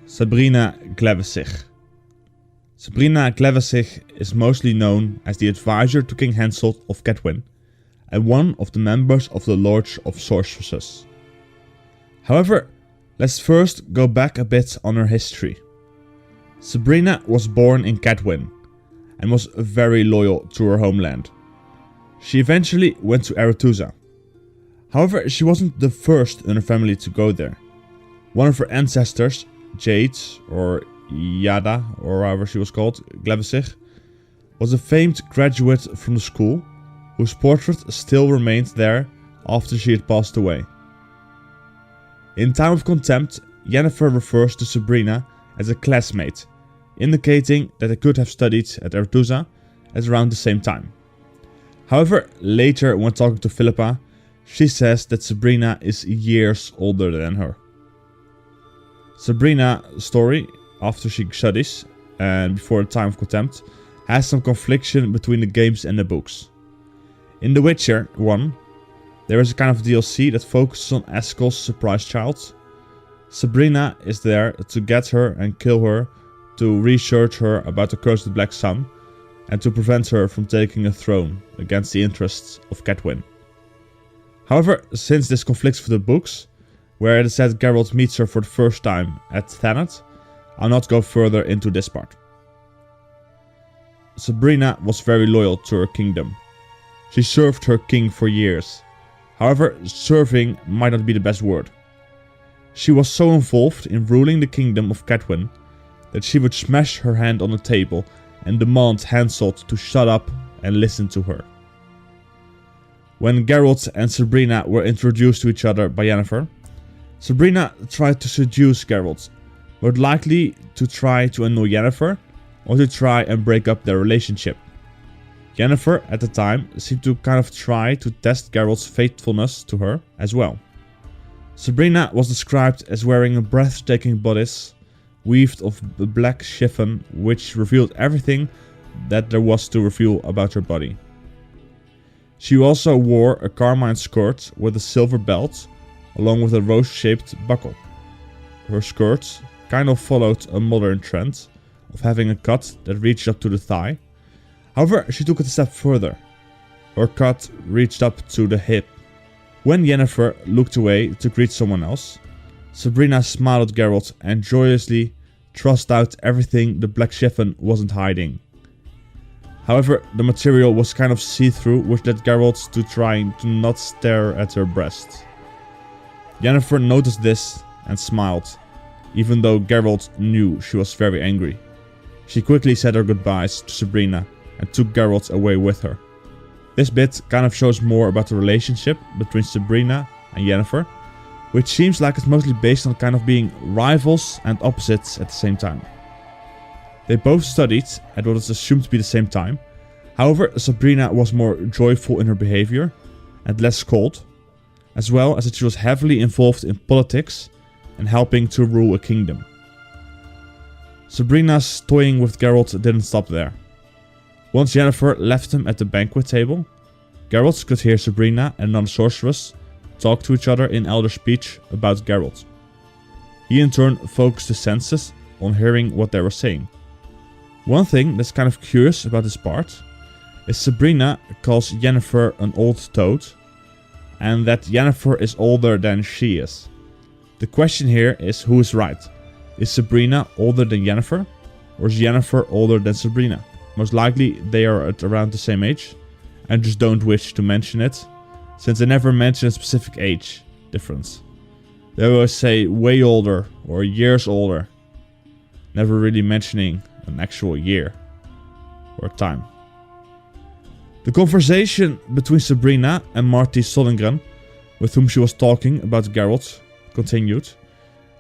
Sabrina Glevissig. Sabrina Glevissig is mostly known as the advisor to King Henselt of Kaedwen and one of the members of the Lords of Sorceresses. However, let's first go back a bit on her history. Sabrina was born in Kaedwen and was very loyal to her homeland. She eventually went to Aretuza. However, she wasn't the first in her family to go there. One of her ancestors, Jade, or Yada, or however she was called, Glevissig, was a famed graduate from the school, whose portrait still remained there after she had passed away. In Time of Contempt, Yennefer refers to Sabrina as a classmate, indicating that they could have studied at Aretuza at around the same time. However, later when talking to Philippa, she says that Sabrina is years older than her. Sabrina's story, after she studies and before the Time of Contempt, has some confliction between the games and the books. In The Witcher 1, there is a kind of DLC that focuses on Eskel's surprise child. Sabrina is there to get her and kill her, to research her about the Curse of the Black Sun, and to prevent her from taking a throne against the interests of Kaedwen. However, since this conflicts with the books, where it is said Geralt meets her for the first time at Thanedd, I'll not go further into this part. Sabrina was very loyal to her kingdom. She served her king for years. However, serving might not be the best word. She was so involved in ruling the kingdom of Kaedwen that she would smash her hand on the table and demand Henselt to shut up and listen to her. When Geralt and Sabrina were introduced to each other by Yennefer, Sabrina tried to seduce Geralt, but likely to try to annoy Yennefer or to try and break up their relationship. Yennefer at the time seemed to kind of try to test Geralt's faithfulness to her as well. Sabrina was described as wearing a breathtaking bodice weaved of a black chiffon which revealed everything that there was to reveal about her body. She also wore a carmine skirt with a silver belt along with a rose-shaped buckle. Her skirt kind of followed a modern trend of having a cut that reached up to the thigh. However, she took it a step further. Her cut reached up to the hip. When Yennefer looked away to greet someone else, Sabrina smiled at Geralt and joyously thrust out everything the black chiffon wasn't hiding. However, the material was kind of see-through, which led Geralt to trying to not stare at her breast. Yennefer noticed this and smiled, even though Geralt knew she was very angry. She quickly said her goodbyes to Sabrina and took Geralt away with her. This bit kind of shows more about the relationship between Sabrina and Yennefer, which seems like it's mostly based on kind of being rivals and opposites at the same time. They both studied at what is assumed to be the same time. However, Sabrina was more joyful in her behavior and less cold, as well as that she was heavily involved in politics and helping to rule a kingdom. Sabrina's toying with Geralt didn't stop there. Once Yennefer left him at the banquet table, Geralt could hear Sabrina and another sorceress talk to each other in elder speech about Geralt. He in turn focused his senses on hearing what they were saying. One thing that's kind of curious about this part is Sabrina calls Yennefer an old toad, and that Yennefer is older than she is. The question here is who is right. Is Sabrina older than Yennefer, or is Yennefer older than Sabrina? Most likely they are at around the same age, and just don't wish to mention it, since they never mention a specific age difference. They always say way older or years older, never really mentioning an actual year or time. The conversation between Sabrina and Marty Sollengren, with whom she was talking about Geralt, continued.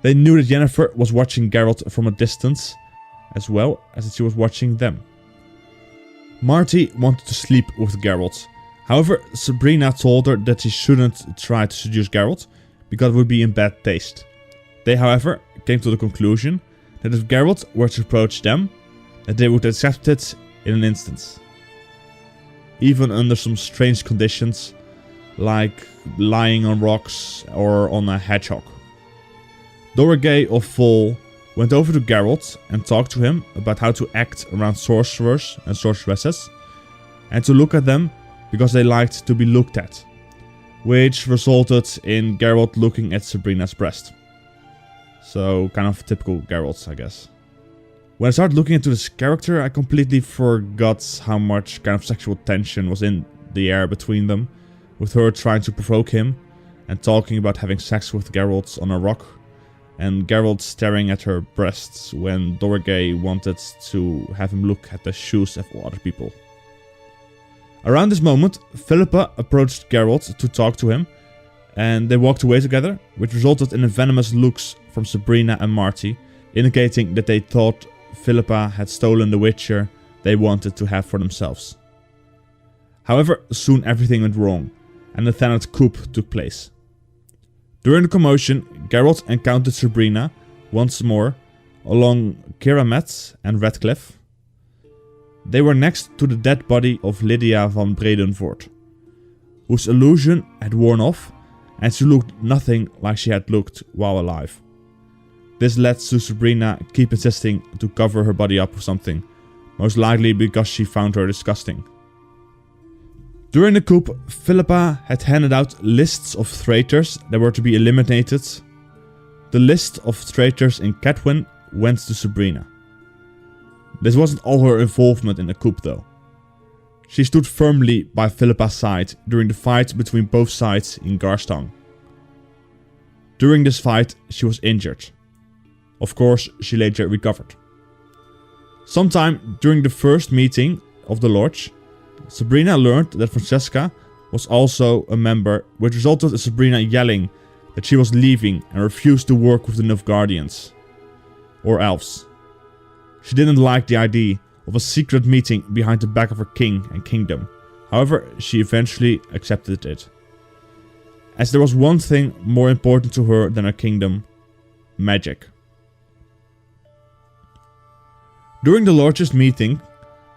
They knew that Yennefer was watching Geralt from a distance, as well as that she was watching them. Marty wanted to sleep with Geralt. However, Sabrina told her that she shouldn't try to seduce Geralt, because it would be in bad taste. They, however, came to the conclusion that if Geralt were to approach them, that they would accept it in an instant. Even under some strange conditions, like lying on rocks or on a hedgehog. Dorogay of Vol went over to Geralt and talked to him about how to act around sorcerers and sorceresses, and to look at them because they liked to be looked at, which resulted in Geralt looking at Sabrina's breast. So, kind of typical Geralt, I guess. When I started looking into this character, I completely forgot how much kind of sexual tension was in the air between them, with her trying to provoke him and talking about having sex with Geralt on a rock, and Geralt staring at her breasts when Dorgay wanted to have him look at the shoes of other people. Around this moment, Philippa approached Geralt to talk to him, and they walked away together, which resulted in venomous looks from Sabrina and Marty, indicating that they thought Philippa had stolen the Witcher they wanted to have for themselves. However, soon everything went wrong, and the Thanedd coup took place. During the commotion, Geralt encountered Sabrina once more along Kiramet and Redcliffe. They were next to the dead body of Lydia van Bredenvoort, whose illusion had worn off and she looked nothing like she had looked while alive. This led to Sabrina keep insisting to cover her body up with something, most likely because she found her disgusting. During the coup, Philippa had handed out lists of traitors that were to be eliminated. The list of traitors in Kaedwen went to Sabrina. This wasn't all her involvement in the coup though. She stood firmly by Philippa's side during the fight between both sides in Garstang. During this fight, she was injured. Of course, she later recovered. Sometime during the first meeting of the Lodge, Sabrina learned that Francesca was also a member, which resulted in Sabrina yelling that she was leaving and refused to work with the Nilfgaardians, or elves. She didn't like the idea of a secret meeting behind the back of her king and kingdom. However, she eventually accepted it, as there was one thing more important to her than her kingdom: magic. During the Lodge's meeting,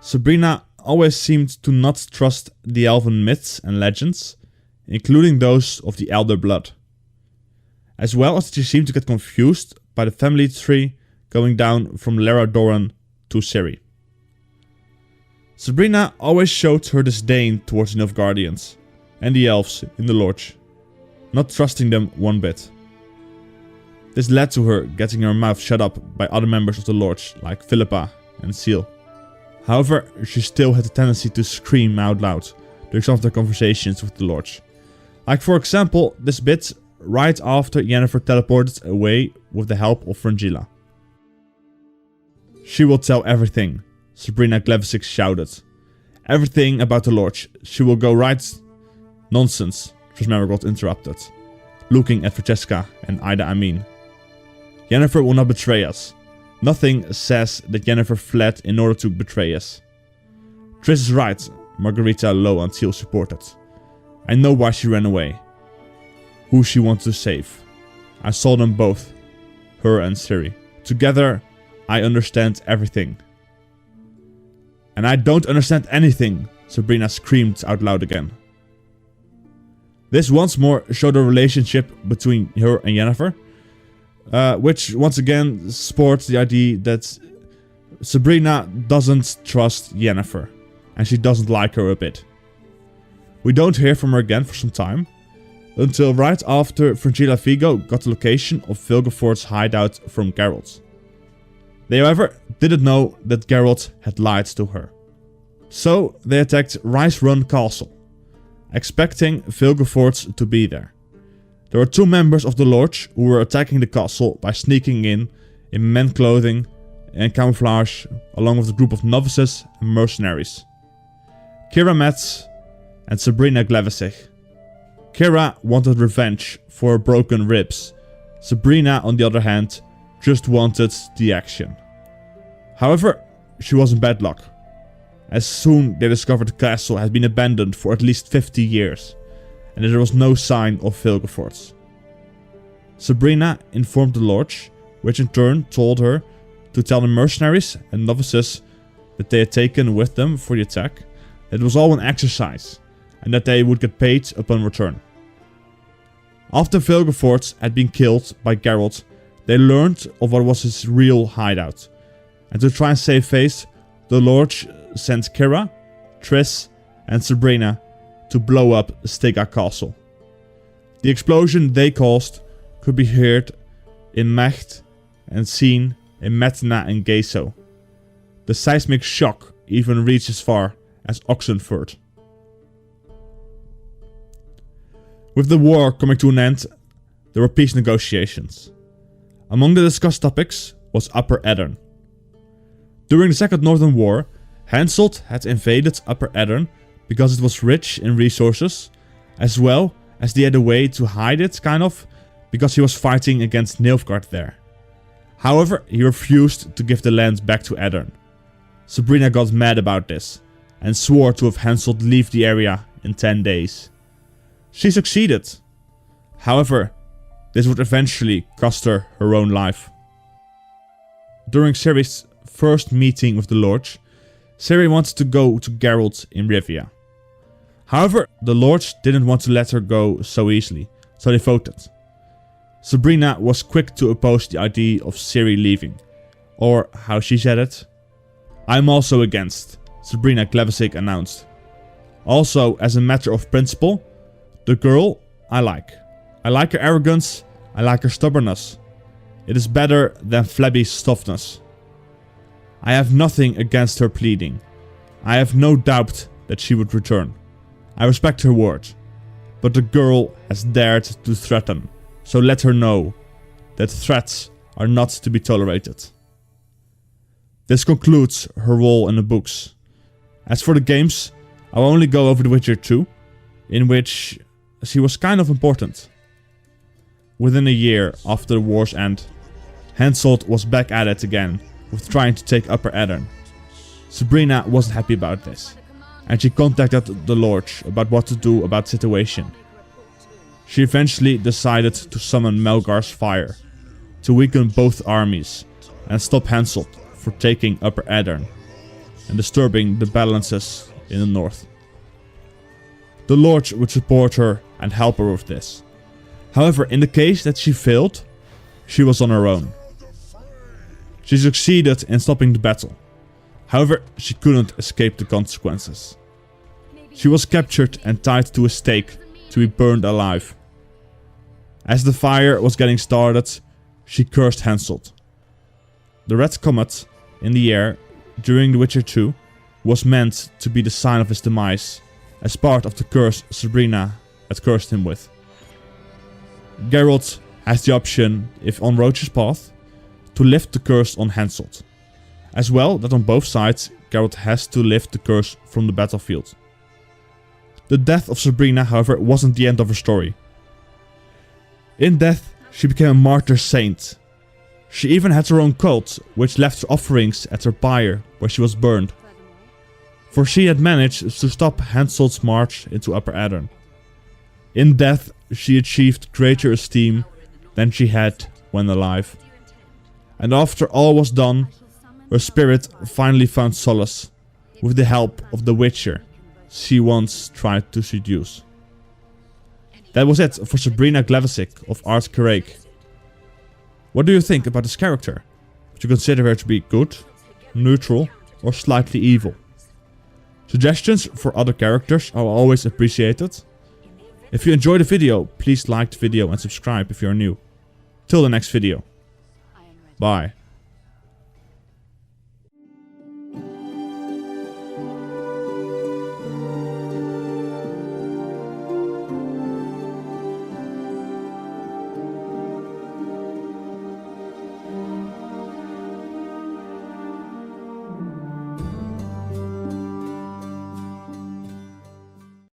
Sabrina always seemed to not trust the elven myths and legends, including those of the Elder Blood, as well as she seemed to get confused by the family tree going down from Lara Doran to Ciri. Sabrina always showed her disdain towards the Nilfgaardians and the elves in the Lodge, not trusting them one bit. This led to her getting her mouth shut up by other members of the Lodge like Philippa and Seal. However, she still had a tendency to scream out loud during some of their conversations with the Lodge. Like for example, this bit right after Yennefer teleported away with the help of Fringilla. "She will tell everything," Sabrina Glevissig shouted. "Everything about the Lodge. She will go right..." "Nonsense," Trismember got interrupted, looking at Francesca and Ida Amin. "Yennefer will not betray us. Nothing says that Yennefer fled in order to betray us." "Triss is right," Margarita, Lo and Teal supported. "I know why she ran away. Who she wanted to save. I saw them both. Her and Ciri. Together, I understand everything." "And I don't understand anything," Sabrina screamed out loud again. This once more showed a relationship between her and Yennefer, which once again supports the idea that Sabrina doesn't trust Yennefer, and she doesn't like her a bit. We don't hear from her again for some time, until right after Fringilla Vigo got the location of Vilgefort's hideout from Geralt. They however didn't know that Geralt had lied to her. So they attacked Rice Run Castle, expecting Vilgefort to be there. There were two members of the Lodge who were attacking the castle by sneaking in men's clothing and camouflage, along with a group of novices and mercenaries. Kira Metz and Sabrina Glevissig. Kira wanted revenge for her broken ribs. Sabrina, on the other hand, just wanted the action. However, she was in bad luck, as soon they discovered the castle had been abandoned for at least 50 years, and there was no sign of Vilgefort. Sabrina informed the Lodge, which in turn told her to tell the mercenaries and novices that they had taken with them for the attack that it was all an exercise, and that they would get paid upon return. After Vilgefort had been killed by Geralt, they learned of what was his real hideout. And to try and save face, the Lords sent Kira, Triss and Sabrina to blow up Stygga castle. The explosion they caused could be heard in Mecht and seen in Metna and Geso. The seismic shock even reached as far as Oxenford. With the war coming to an end, there were peace negotiations. Among the discussed topics was Upper Aedirn. During the Second Northern War, Henselt had invaded Upper Aedirn because it was rich in resources, as well as they had a way to hide it, because he was fighting against Nilfgaard there. However, he refused to give the land back to Aedirn. Sabrina got mad about this, and swore to have Henselt leave the area in 10 days. She succeeded. However, this would eventually cost her her own life. During Ciri's first meeting with the Lords, Ciri wanted to go to Geralt in Rivia. However, the Lords didn't want to let her go so easily, so they voted. Sabrina was quick to oppose the idea of Ciri leaving, or how she said it, "I'm also against," Sabrina Glevissig announced. Also, as a matter of principle, the girl I like. I like her arrogance, I like her stubbornness. It is better than flabby softness. I have nothing against her pleading. I have no doubt that she would return. I respect her word. But the girl has dared to threaten, so let her know that threats are not to be tolerated. This concludes her role in the books. As for the games, I will only go over The Witcher 2, in which she was kind of important. Within a year after the war's end, Henselt was back at it again with trying to take Upper Aedirn. Sabrina wasn't happy about this, and she contacted the Lords about what to do about the situation. She eventually decided to summon Melgar's fire, to weaken both armies and stop Henselt for taking Upper Aedirn and disturbing the balances in the north. The Lords would support her and help her with this. However, in the case that she failed, she was on her own. She succeeded in stopping the battle. However, she couldn't escape the consequences. She was captured and tied to a stake to be burned alive. As the fire was getting started, she cursed Henselt. The red comet in the air during The Witcher 2 was meant to be the sign of his demise, as part of the curse Sabrina had cursed him with. Geralt has the option, if on Roach's path, to lift the curse on Henselt. As well that on both sides, Geralt has to lift the curse from the battlefield. The death of Sabrina, however, wasn't the end of her story. In death, she became a martyr saint. She even had her own cult, which left her offerings at her pyre, where she was burned. For she had managed to stop Henselt's march into Upper Aedirn. In death, she achieved greater esteem than she had when alive. And after all was done, her spirit finally found solace with the help of the Witcher she once tried to seduce. That was it for Sabrina Glevissig of Art Craig. What do you think about this character? Would you consider her to be good, neutral, or slightly evil? Suggestions for other characters are always appreciated. If you enjoyed the video, please like the video and subscribe if you are new. Till the next video. Bye.